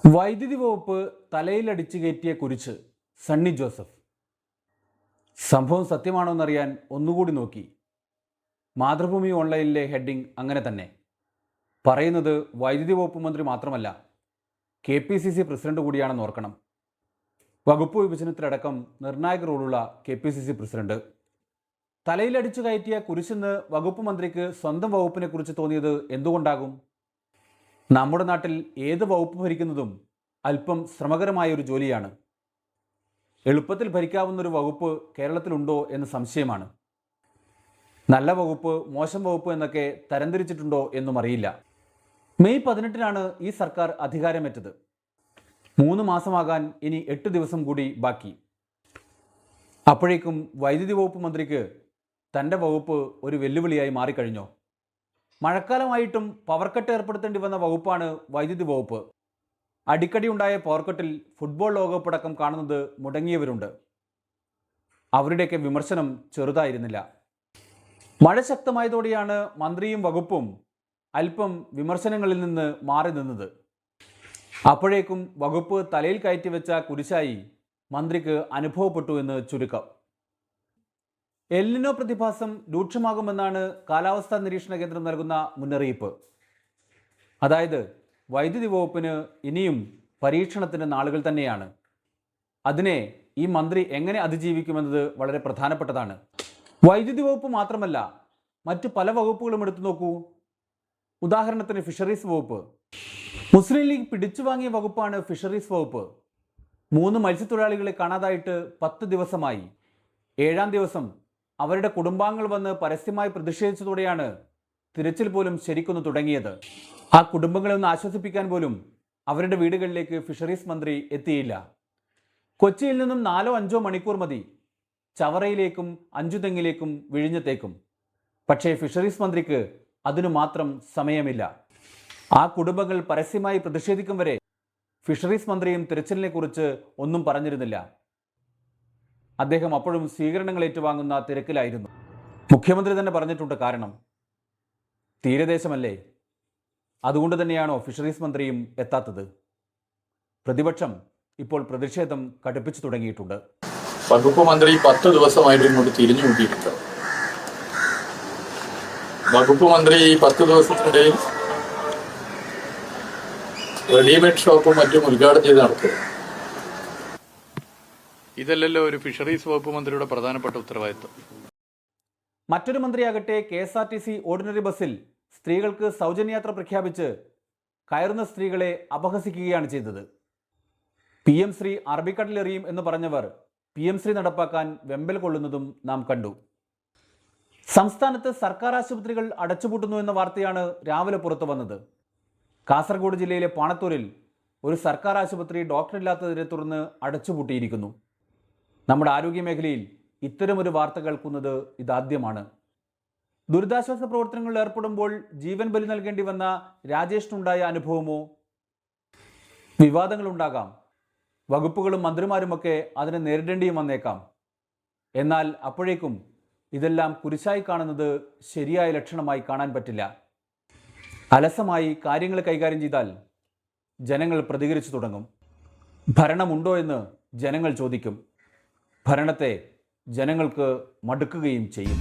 വൈദ്യുതി വകുപ്പ് തലയിലടിച്ചു കയറ്റിയ കുരിശ് സണ്ണി ജോസഫ്. സംഭവം സത്യമാണോ എന്നറിയാൻ ഒന്നുകൂടി നോക്കി. മാതൃഭൂമി ഓൺലൈനിലെ ഹെഡിങ് അങ്ങനെ തന്നെ പറയുന്നത്. വൈദ്യുതി വകുപ്പ് മന്ത്രി മാത്രമല്ല, KPCC പ്രസിഡന്റ് കൂടിയാണെന്ന് ഓർക്കണം. വകുപ്പ് വിഭജനത്തിലടക്കം നിർണായക റോളുള്ള KPCC പ്രസിഡന്റ്. തലയിലടിച്ചു കയറ്റിയ കുരിശെന്ന് വകുപ്പ് മന്ത്രിക്ക് സ്വന്തം വകുപ്പിനെ കുറിച്ച് തോന്നിയത് എന്തുകൊണ്ടാകും? നമ്മുടെ നാട്ടിൽ ഏത് വകുപ്പ് ഭരിക്കുന്നതും അല്പം ശ്രമകരമായൊരു ജോലിയാണ്. എളുപ്പത്തിൽ ഭരിക്കാവുന്നൊരു വകുപ്പ് കേരളത്തിലുണ്ടോ എന്ന് സംശയമാണ്. നല്ല വകുപ്പ്, മോശം വകുപ്പ് എന്നൊക്കെ തരംതിരിച്ചിട്ടുണ്ടോ എന്നും അറിയില്ല. മെയ് 18-നാണ് ഈ സർക്കാർ അധികാരമേറ്റത്. 3 മാസമാകാൻ ഇനി 8 ദിവസം കൂടി ബാക്കി. അപ്പോഴേക്കും വൈദ്യുതി വകുപ്പ് മന്ത്രിക്ക് തൻ്റെ വകുപ്പ് ഒരു വെല്ലുവിളിയായി മാറിക്കഴിഞ്ഞോ? മഴക്കാലമായിട്ടും പവർ കട്ട് ഏർപ്പെടുത്തേണ്ടി വന്ന വകുപ്പാണ് വൈദ്യുതി വകുപ്പ്. അടിക്കടി ഉണ്ടായ പവർ കട്ടിൽ ഫുട്ബോൾ ലോകകപ്പ് അടക്കം കാണുന്നത് മുടങ്ങിയവരുണ്ട്. അവരുടെയൊക്കെ വിമർശനം ചെറുതായിരുന്നില്ല. മഴ ശക്തമായതോടെയാണ് മന്ത്രിയും വകുപ്പും അല്പം വിമർശനങ്ങളിൽ നിന്ന് മാറി നിന്നത്. അപ്പോഴേക്കും വകുപ്പ് തലയിൽ കയറ്റി വെച്ച കുരിശായി മന്ത്രിക്ക് അനുഭവപ്പെട്ടു എന്ന് ചുരുക്കം. എൽനിനോ പ്രതിഭാസം രൂക്ഷമാകുമെന്നാണ് കാലാവസ്ഥാ നിരീക്ഷണ കേന്ദ്രം നൽകുന്ന മുന്നറിയിപ്പ്. അതായത് വൈദ്യുതി വകുപ്പിന് ഇനിയും പരീക്ഷണത്തിൻ്റെ നാളുകൾ തന്നെയാണ്. അതിനെ ഈ മന്ത്രി എങ്ങനെ അതിജീവിക്കുമെന്നത് വളരെ പ്രധാനപ്പെട്ടതാണ്. വൈദ്യുതി വകുപ്പ് മാത്രമല്ല, മറ്റു പല വകുപ്പുകളും എടുത്തു നോക്കൂ. ഉദാഹരണത്തിന് ഫിഷറീസ് വകുപ്പ്. മുസ്ലിം ലീഗ് പിടിച്ചു വാങ്ങിയ വകുപ്പാണ് ഫിഷറീസ് വകുപ്പ്. 3 മത്സ്യത്തൊഴിലാളികളെ കാണാതായിട്ട് 10 ദിവസമായി. 7-ാം ദിവസം അവരുടെ കുടുംബാംഗങ്ങൾ വന്ന് പരസ്യമായി പ്രതിഷേധിച്ചതോടെയാണ് തിരച്ചിൽ പോലും ശരിക്കൊന്നു തുടങ്ങിയത്. ആ കുടുംബങ്ങളെ ഒന്ന് ആശ്വസിപ്പിക്കാൻ പോലും അവരുടെ വീടുകളിലേക്ക് ഫിഷറീസ് മന്ത്രി എത്തിയില്ല. കൊച്ചിയിൽ നിന്നും 4-5 മണിക്കൂർ മതി ചവറയിലേക്കും അഞ്ചുതെങ്ങിലേക്കും വിഴിഞ്ഞത്തേക്കും. പക്ഷേ ഫിഷറീസ് മന്ത്രിക്ക് അതിനു മാത്രം സമയമില്ല. ആ കുടുംബങ്ങൾ പരസ്യമായി പ്രതിഷേധിക്കും വരെ ഫിഷറീസ് മന്ത്രിയും തിരച്ചിലിനെ കുറിച്ച് ഒന്നും പറഞ്ഞിരുന്നില്ല. അദ്ദേഹം അപ്പോഴും സ്വീകരണങ്ങൾ ഏറ്റുവാങ്ങുന്ന തിരക്കിലായിരുന്നു. മുഖ്യമന്ത്രി തന്നെ പറഞ്ഞിട്ടുണ്ട് കാരണം. തീരദേശമല്ലേ, അതുകൊണ്ട് തന്നെയാണോ ഫിഷറീസ് മന്ത്രിയും എത്താത്തത്? പ്രതിപക്ഷം ഇപ്പോൾ പ്രതിഷേധം കടുപ്പിച്ചു തുടങ്ങിയിട്ടുണ്ട്. വകുപ്പ് മന്ത്രി 10 ദിവസമായിട്ട് ഇങ്ങോട്ട് തിരിഞ്ഞു നോക്കിയിട്ടുണ്ട്. വകുപ്പ് മന്ത്രി 10 ദിവസത്തിനിടയിൽ റെഡിമെയ്ഡ് ഷോപ്പും മറ്റും ഉദ്ഘാടനം ചെയ്ത് നടത്തും. ഇതല്ലല്ലോ ഒരു ഫിഷറീസ് വകുപ്പ് മന്ത്രിയുടെ പ്രധാനപ്പെട്ട ഉത്തരവാദിത്വം. മറ്റൊരു മന്ത്രിയാകട്ടെ KSRTC ഓർഡിനറി ബസ്സിൽ സ്ത്രീകൾക്ക് സൗജന്യയാത്ര പ്രഖ്യാപിച്ച് കയറുന്ന സ്ത്രീകളെ അപഹസിക്കുകയാണ് ചെയ്തത്. PM ശ്രീ അറബിക്കടലെറിയും എന്ന് പറഞ്ഞവർ PM ശ്രീ നടപ്പാക്കാൻ വെമ്പൽ കൊള്ളുന്നതും നാം കണ്ടു. സംസ്ഥാനത്ത് സർക്കാർ ആശുപത്രികൾ അടച്ചുപൂട്ടുന്നു എന്ന വാർത്തയാണ് രാവിലെ പുറത്തു വന്നത്. കാസർഗോഡ് ജില്ലയിലെ പാണത്തൂരിൽ ഒരു സർക്കാർ ആശുപത്രി ഡോക്ടറില്ലാത്തതിനെ തുടർന്ന് അടച്ചുപൂട്ടിയിരിക്കുന്നു. നമ്മുടെ ആരോഗ്യ മേഖലയിൽ ഇത്തരമൊരു വാർത്ത കേൾക്കുന്നത് ഇതാദ്യമാണ്. ദുരിതാശ്വാസ പ്രവർത്തനങ്ങളിൽ ഏർപ്പെടുമ്പോൾ ജീവൻ ബലി നൽകേണ്ടി വന്ന രാജേഷിനുണ്ടായ അനുഭവമോ? വിവാദങ്ങളുണ്ടാകാം, വകുപ്പുകളും മന്ത്രിമാരുമൊക്കെ അതിനെ നേരിടേണ്ടിയും വന്നേക്കാം. എന്നാൽ അപ്പോഴേക്കും ഇതെല്ലാം കുരിശായി കാണുന്നത് ശരിയായ ലക്ഷണമായി കാണാൻ പറ്റില്ല. അലസമായി കാര്യങ്ങൾ കൈകാര്യം ചെയ്താൽ ജനങ്ങൾ പ്രതികരിച്ചു തുടങ്ങും. ഭരണമുണ്ടോ എന്ന് ജനങ്ങൾ ചോദിക്കും. ഭരണത്തെ ജനങ്ങൾക്ക് മടുക്കുകയും ചെയ്യും.